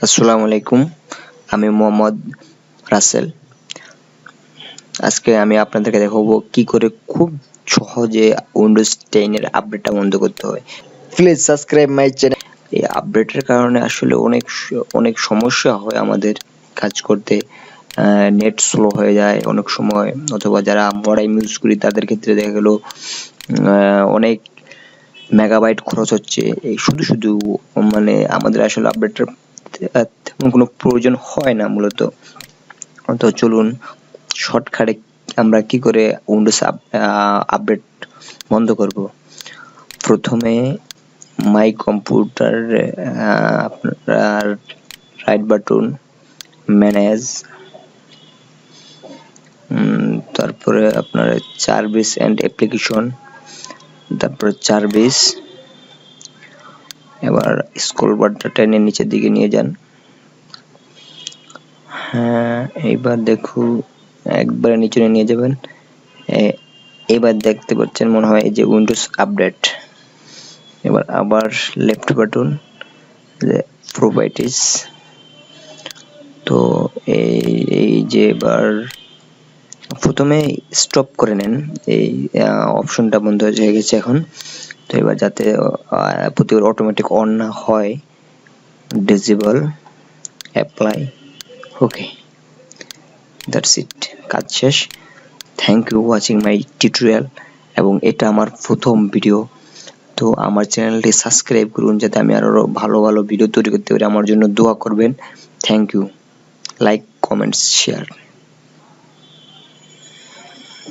আসসালামু আলাইকুম, আমি মোহাম্মদ রাসেল। আজকে আমি আপনাদেরকে দেখাবো কি করে খুব সহজে উইন্ডোজ 10 এর আপডেটটা বন্ধ করতে হয়। Please subscribe my channel. এই আপডেটের কারণে আসলে অনেক সমস্যা হয় আমাদের কাজ করতে। নেট স্লো হয়ে যায় অনেক সময়, অথবা যারা মডার্ন ইউজ করি তাদের ক্ষেত্রে দেখা গেল অনেক মেগাবাইট খরচ হচ্ছে এই শুধু মানে আমাদের আসলে আপডেটের তেমন কোনো প্রয়োজন হয় না মূলত। তো চলুন শর্টকাটে আমরা কি করে উইন্ডোজ আপডেট বন্ধ করব। প্রথমে মাই কম্পিউটার আপনার রাইট বাটন, ম্যানেজ, তারপরে আপনার সার্ভিস এন্ড অ্যাপ্লিকেশন, তারপরে সার্ভিস। এবার স্ক্রল বারটা টেনে নিচের দিকে নিয়ে যান। হ্যাঁ, এইবার দেখুন একবারে নিচে নিয়ে যাবেন। এবার দেখতে পাচ্ছেন মনে হয় এই যে উইন্ডোজ আপডেট। এবার আবার লেফট বাটন, প্রপার্টিস। তো এই যে এবার প্রথমে স্টপ করে নেন, এই অপশনটা বন্ধ হয়ে গেছে এখন। তো এবার যাতে প্রতিবার অটোমেটিক অন না হয়, disable, apply, okay, that's it, কাজ শেষ। Thank you watching my tutorial. এবং এটা আমার প্রথম ভিডিও, তো আমার চ্যানেলটি সাবস্ক্রাইব করুন যাতে আমি আরো ভালো ভিডিও তৈরি করতে পারি। আমার জন্য দোয়া করবেন। Thank you. Like, comments, share.